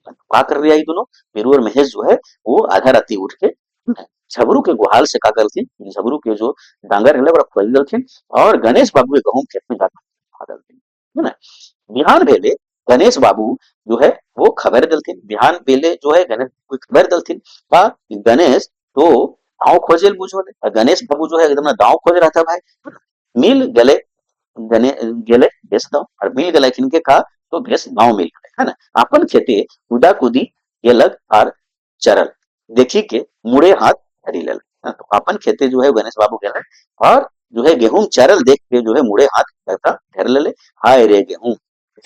का कर रही है, दोनों बीरू और महेश जो है वो आधा राती उठ के झबरू के गुहाल से का करती, झबरू के जो डांगर है ओकरा खोल देलथिन और गणेश बाबू के गहूम खेत में जाकर खा देलथिन है ना। बिहान भेले गणेश बाबू जो है वो खबर दलथिन, बिहान बेले जो है गणेश कोई खबर दलथिन बा गणेश तो दाव खोजेल बुझोले, गणेश बाबू जो है एकदम ना दाव खोज रहा था भाई, मिल गले गने गेले बेस दाव और मिल गले किनके का तो बेस दाव मिल गए है ना। अपन खेते कूदा कूदी गेलक और चरल देखी के मुड़े हाथ धरी लेल, हाँ, तो अपन खेते जो है गणेश बाबू गेले और जो है गेहूं चरल देख के जो है मुड़े हाथ करता धर ले, हाय रे गेहूं,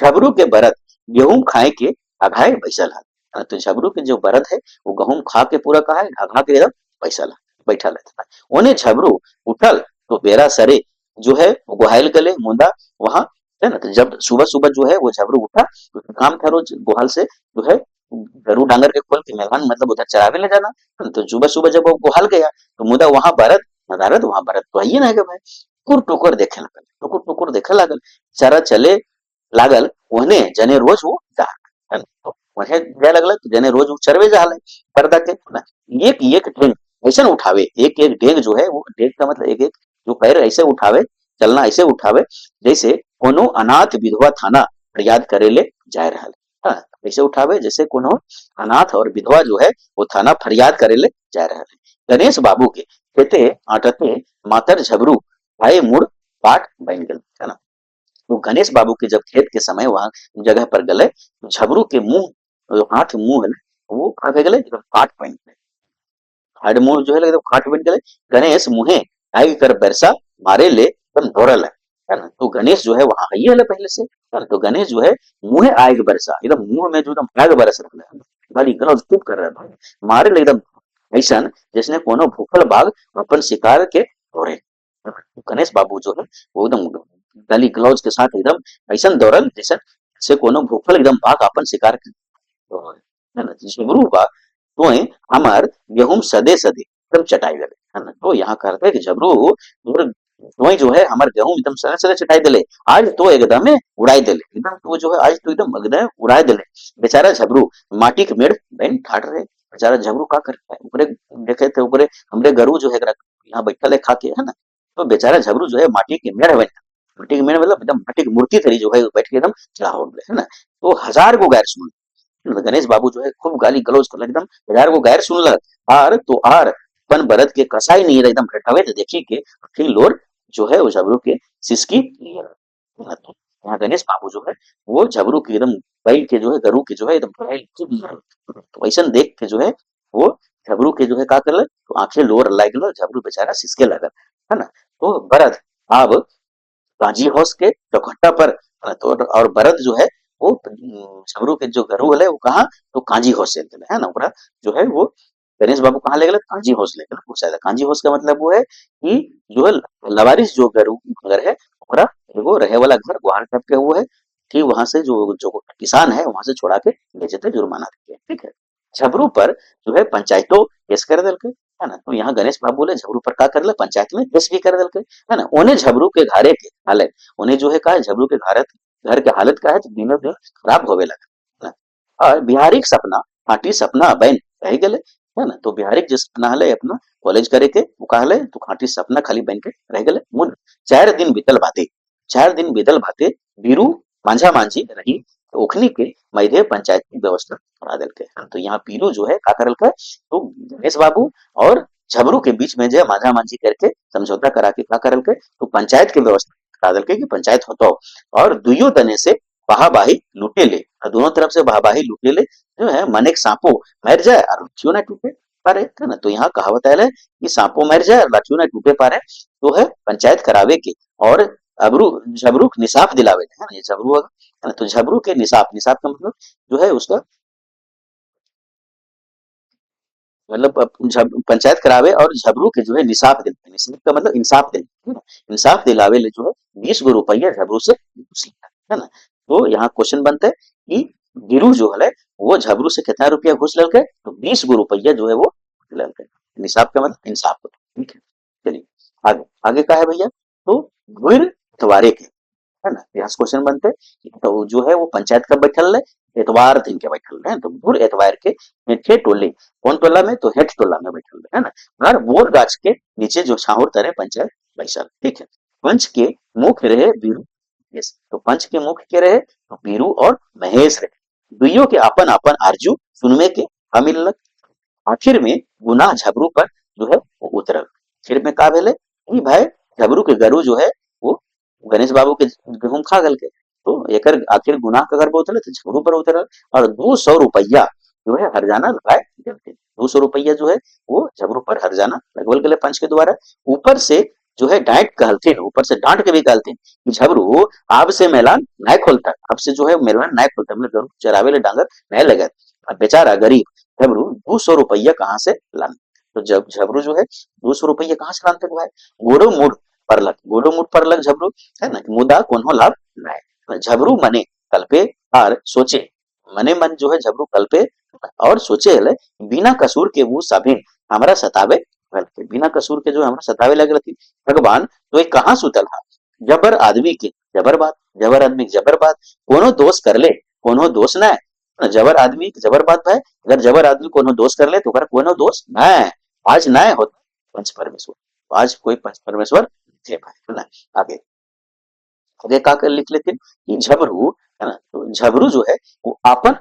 झबरू के बरत गेहूं खाए के अघाए बैसल है। हाँ, तो झबरू के जो बरत है वो गेहूं खा के पूरा कहा है अघा के एकदम बैसल है, बैठा है। उन्हें झबरू उठल तो बेरा सरे जो है वो गुहायल गले मुंदा वहां है ना, तो जब सुबह सुबह जो है वो झबरू उठा तो काम था रोज गुहाल से जो है गरु डांगर के खोल के मेहमान मतलब उधर चरावे ले जाना, तो सुबह सुबह जब वो गुहाल गया तो मुदा वहां भरत नदारत वहां भरत तो आइए ना भाई, टुकुर टुकुर देखे लगल, टुकुर टुकुर देखे लागल, चारा चले लागल ओहने जने रोज वो जा है ना, तो वहे जाय लगल जने रोज वो चरवे जाले पर्दा के ना, एक एक ढेंग ऐसे उठावे, एक एक ढेंग जो है वो ढेंग का मतलब एक एक जो पैर ऐसे उठावे, चलना ऐसे उठावे जैसे कोनो अनाथ विधवा थाना फरियाद करे ले जाए रहल, हाँ, ऐसे उठावे जैसे कोनो अनाथ और विधवा जो है वो थाना फरियाद करे ले जा रहा है। गणेश बाबू के खेते आटते मातर झबरू भाई मुड़ पाट बन गल है ना, तो गणेश बाबू के जब खेत के समय वहां जगह पर गले तो झबरू के मुंह हाथ मुंह है वो का गले एकदम काट बन गए, हाड मुंह जो है एकदम काट बन गए, गणेश मुहे आगे कर बरसा मारे ले एकदम दौड़ल है ना, तो गणेश जो है वहां आई है पहले से है ना, तो गणेश जो है मुहे आग बरसा एकदम मुंह में जो एकदम आग बरस रहा है, गाली गलौज खूब कर रहा है, मारे ले एकदम ऐसा जिसने कोनो भूखल बाघ अपन शिकार के दौड़े, गणेश बाबू जो है वो एकदम गाली गलौज के साथ एकदम ऐसा दौड़ल जैसे से कोनो भूखल एकदम बाघ अपन शिकार के दौड़े है ना, झिगरू बा तो हमार गेहूं सदे सदे एकदम चटाई लगे है ना, तो यहाँ कहते हैं कि झबरू तो जो है हमारे गेहूं एकदम सदे सदे चटाई दिले, आज तो एकदम उड़ाई दिले एकदम, तो जो है आज तो एकदम एकदम उड़ाई दिले, बेचारा झबरू माटी के मेड़ बहन ठाट रहे, बेचारा झबरू का करता है ऊपरे देखे थे ऊपरे हमरे गरु जो है यहाँ बैठल है खा के है ना, तो बेचारा झबरू जो है माटी के मेड़ बन, माटी के मेड़ मतलब एकदम माटी की मूर्ति तरी जो है बैठ के एकदम चढ़ा हो गए है ना, तो हजार को गैर सुन, गणेश बाबू जो है खूब गाली गलौज कर एकदम हजार को गैर सुन लग आर तो आर पन बरत के कसाई नहीं एकदम हटावे तो देखी के फिर लोर जो है वो झबरू के सिसकी यहाँ गणेश बाबू जो है वो झबरू की एकदम बैल के जो है गरु के जो है एकदम बैल तो वैसन देख के जो है वो झबरू के जो है का करल तो आंखें लोर लाग गल झबरू बेचारा सिसके लगल है ना। तो बरद अब गाजी होस के चौखट्टा पर तो और बरद जो है वो झबरू के जो गरु हले वो कहाँ तो कांजी होस से है ना ओकरा जो है वो गणेश बाबू कहाँ ले गए कांजी होस ले गए पूछा था कांजी होस का मतलब वो है कि जो है लवारिस जो गरु घर है ओकरा एगो रहे वाला घर गुहार टाइप के वो है ठीक वहां से जो जो किसान है वहां से छोड़ा के ले जाते जुर्माना देके ठीक है। झबरू पर जो है पंचायतो केस कर दिल है ना। तो यहाँ गणेश बाबू बोले झबरू पर का कर ले पंचायत में केस भी कर दिल है ना। उन्हें झबरू के घरे के हालत उन्हें जो है का है झबरू के घर के हालत का है तो दिनों दिन खराब होवे लगा है ना। और बिहारी के सपना खाटी सपना बहन रह गए है ना। तो बिहारी के जो सपना हले अपना कॉलेज करे के वो कहले तो खाटी सपना खाली बन के रह गए मुन 4 दिन बीतल बाते 4 दिन बीतल बाते बीरू मांझा मांझी रही तो ओखनी के मैदे पंचायत की व्यवस्था करा दिल के। तो यहाँ पीरू जो है का करल के तो गणेश बाबू और झबरू के बीच में जो है मांझा मांझी करके समझौता करा के का करल के तो पंचायत की व्यवस्था करा दिल के कि पंचायत होतो और दुइयो दने से बाहाबाही लूटे ले और दोनों तरफ से बाहाबाही लूटे ले जो है मनेक सांपो मर जाए और लाठियों ना टूटे पारे है ना। तो यहाँ कहावत है कि सांपो मर जाए और लाठियों ना टूटे पारे तो है पंचायत करावे के और अबरू झबरू के निसाफ दिलावे है ना। ये झबरू है ना। तो झबरू के निसाफ निसाफ का मतलब जो है उसका मतलब पंचायत करावे और झबरू के जो है निसाफ दिलावे निसाफ का मतलब इंसाफ दे है ना। इंसाफ दिलावे ले जो है 20 गो रुपया झबरू से घूस लेता है ना। तो यहाँ क्वेश्चन बनता है कि गिरू जो है वो झबरू से कितना रुपया घूस ललके तो 20 गो रुपया जो है वो ललके निसाफ का मतलब इंसाफ ठीक है। चलिए आगे आगे का है भैया तो घुर अतवारे के है ना। यहाँ क्वेश्चन बनते तो जो है वो पंचायत कब बैठल है एतवार दिन के बैठल है तो भोर एतवार के हेठे टोले कौन टोला में तो हेठ टोला में बैठल है ना। घर बोर गाछ के नीचे जो छाहुर तरे पंचायत बैठल ठीक है। पंच के मुख रहे बीरू यस तो पंच के मुख के रहे तो बीरू और महेश रहे दुइयों के अपन अपन आरजू सुनवे के अमिलक आखिर में गुनाह झबरू पर जो है वो उतरल आखिर में का भेले कि भाई झबरू के गरु जो है वो गणेश बाबू के गेहूं खा गल के तो एकर आखिर गुनाह का गर्भ उतरल तो झबरू पर उतरल और 200 रुपया जो है हरजाना लगाए देते 200 रुपया जो है वो झबरू पर हरजाना लगवल गले पंच के द्वारा ऊपर से जो है डांट कहलथिन ऊपर से डांट के भी कहलथिन कि झबरू अब से मैलान नहीं खोलता अब से जो है मैलान नहीं खोलता मतलब गरु चरावे ले डांगर नहीं लगे अब बेचारा गरीब झबरू 200 रुपया कहाँ से लान तो जब झबरू जो है 200 रुपया कहाँ से लानते भाई गोड़ो मुड़ परलक झबरू है ना मुदा कोनो लाभ नहीं झबरू मने कल्पे और सोचे मने मन जो है झबरू कल्पे और सोचे हले बिना कसूर के वो सभी हमरा सतावे के बिना कसूर के जो हमरा सतावे लग रही भगवान तो ये कहाँ सुतल हा जबर आदमी के जबर आदमी के जबर बात कोनो दोष कर ले कोनो दोष ना जबर आदमी के जबर बात भाई अगर जबर आदमी कोनो दोष कर ले तो ओकरा कोनो दोष ना आज ना होता पंच परमेश्वर आज कोई पंच परमेश्वर थे भाई है ना। आगे आगे का कर लिख लेते कि झबरू है ना तो झबरू जो है वो अपन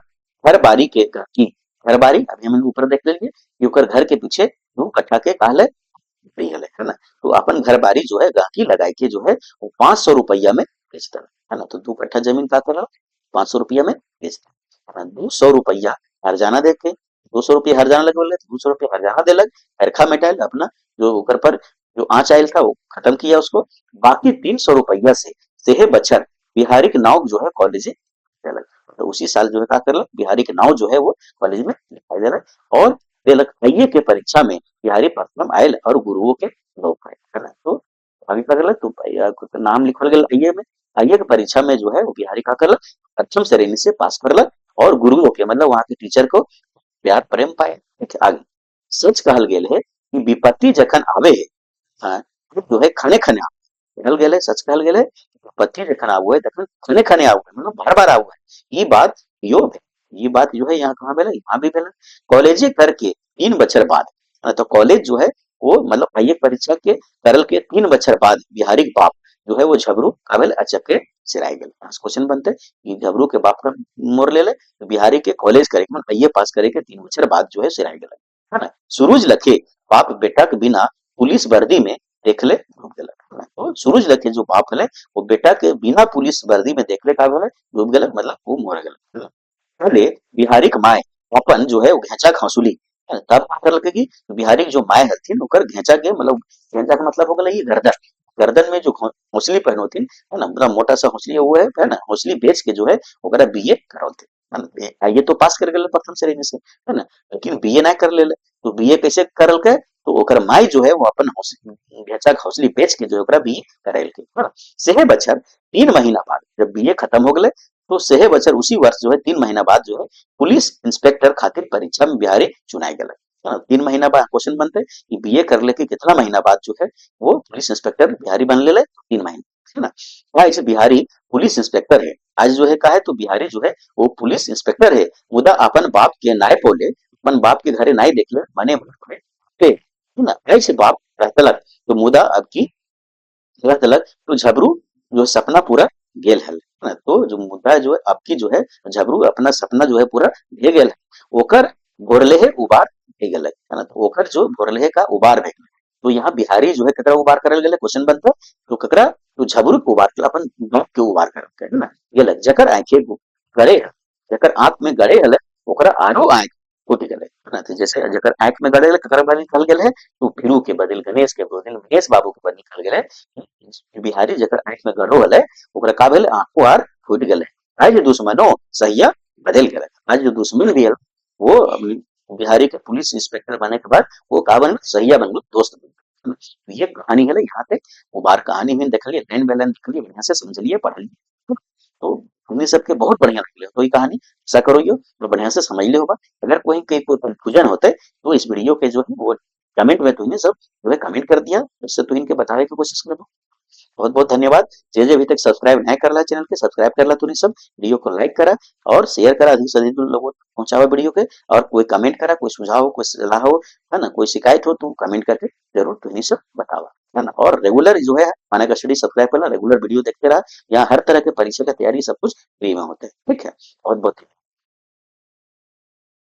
घर बारी के की घर बारी अभी हम ऊपर देख लेंगे कि ओकर घर के पीछे 2 कट्ठा के कहले है ना। तो अपन घर बारी जो है गांकी लगाई के जो है वो 500 रुपया में बेचता है ना। तो 2 कट्ठा जमीन का कर 500 रुपया में बेचता है ना। 200 रुपया हरजाना दे के 200 रुपया हरजाना लगवल 200 रुपया हरजाना देलक हरखा मिटाइल अपना जो ओकर पर जो आँच आयल था वो खत्म किया उसको बाकी 300 रुपया से सेहे बचर बिहारी के नाव जो है कॉलेज देलक तो उसी साल जो है का करलक बिहारी के नाव जो है वो कॉलेज में लिखाई देलक और देलक आइए के परीक्षा में बिहारी प्रथम आयल और गुरुओं के लोग आए है ना। तो आगे का करलक तो नाम लिखल गया आइए में आइए के परीक्षा में जो है वो बिहारी का करलक प्रथम श्रेणी से पास करलक और गुरुओं के मतलब वहां के टीचर को प्यार प्रेम पाए ठीक है। आगे सच कहल गेल है कि विपत्ति जखन आवे हाँ, जो है खने खने कहल गेल है सच कहल गेल है विपत्ति जखन आवे तखन खने खने आवे मतलब बार बार आवे ये बात यो है ये बात जो है यहाँ कहाँ भेला यहाँ भी भेला कॉलेजे करके 3 बछर बाद तो कॉलेज जो है वो मतलब आइए परीक्षा के करल के 3 बछर बाद बिहारी के बाप जो है वो झबरू काबिल अचके सिराय गेल क्वेश्चन बनते कि झबरू के बाप का मोर ले ले तो बिहारी के कॉलेज करे मतलब आइए पास करे के 3 बछर बाद जो है सिराय गेल है ना। सुरुज लखे बाप बेटा के बिना पुलिस वर्दी में देख ले डूब गेलक, है ना? तो सूरज के जो बाप हले वो बेटा के बिना पुलिस वर्दी में देख ले का बोले डूब गेलक, मतलब वो मर गेलक, है ना? पहले बिहारी के माय अपन जो है वो घेचा खसुली, है ना? तब का करलके कि बिहारी के जो माय हथिन ओकर घेचा के मतलब घेचा के मतलब हो गेलै ये गर्दन, गर्दन में जो हौसली पहनोथिन, है ना? मतलब मोटा सा हौसली वो है ना? हौसली बेच के जो है ओकरा बीए करौलथिन, है ना? ये तो पास कर गेले प्रथम श्रेणी से, है ना? लेकिन बीए ना कर लेले, तो बीए कैसे करलके? तो ओकर माई जो है वो अपन घेचा के हौसली बेच के जो है ओकरा बीए करैलकै, है ना? सेहे बछर 3 महीना बाद जब बीए खत्म हो गेले तो सेहे बछर उसी वर्ष जो है 3 महीना बाद जो है पुलिस इंस्पेक्टर खातिर परीक्षा में बिहारी चुनाई गेलक, है ना? 3 महीना बाद क्वेश्चन बनते कि बीए करले के कितना महीना बाद जो है वो पुलिस इंस्पेक्टर बिहारी बन ले 3 महीना, है ना? वहाँ ऐसे बिहारी पुलिस इंस्पेक्टर है आज जो है का है तो बिहारी जो है वो पुलिस इंस्पेक्टर है, मुदा अपन बाप के नाय पोले अपन बाप के घरे नाई देखले मने है ना? ऐसे बाप रहतलक तो मुदा अब की रहतलक तो झबरू जो सपना पूरा गेल हल, है ना? तो जो मुद्दा जो है आपकी जो है झबरू अपना सपना जो है पूरा भे गेल है ओकर गोरलेहे उबार भे गेल है ना? तो ओकर जो गोरलेहे का उबार भे गेल, तो यहाँ बिहारी जो है ककरा उबार करल गेले क्वेश्चन बनता तो ककरा तो झबरू के उबार के अपन बाप के उबार करल है ना? गेल जकर आंखें गड़े है, जकर आंख में गड़े हल ओकरा आरो आंख फूट गेले, है ना? तो जैसे जकर आंख में गड़े हल ककरा बदल निकल गेल है तो फिरू के बदल गणेश के बदल महेश बाबू के बदल निकल गेले बिहारी जकर आंख में गढ़ो हले ओकरा का भेल आंखों आर फूट गेले, आज जो दुश्मनो सहिया बदल गेले, आज जो दुश्मन भी है वो बिहारी के पुलिस इंस्पेक्टर बने के बाद वो का बन सहिया बन गेल दोस्त बन गेल। तो ये कहानी है यहाँ पे वो बार कहानी में देखलिए लाइन बाय लाइन देखलिए बढ़िया से समझलिए पढ़लिए तो हमने सबके बहुत बढ़िया लगले तो ये कहानी ऐसा करो यो तो बढ़िया से समझ ले होगा अगर कोई कोई कंफ्यूजन होते तो इस वीडियो के जो है वो कमेंट में तुमने सब जो है कमेंट कर दिया उससे तुम इनके बतावे की कोशिश करो। बहुत बहुत धन्यवाद जे अभी तक सब्सक्राइब नहीं करला चैनल के सब्सक्राइब करला तूने सब वीडियो को लाइक करा और शेयर करा अधिक से अधिक लोगों तक पहुंचावा वीडियो के और कोई कमेंट करा कोई सुझाव हो कोई सलाह हो है ना कोई शिकायत हो तो कमेंट करके जरूर तुम सब बतावा है ना और रेगुलर जो है माना का स्टडी सब्सक्राइब करना रेगुलर वीडियो देखते रहा यहाँ हर तरह के परीक्षा का तैयारी सब कुछ फ्री में होता है ठीक है बहुत बहुत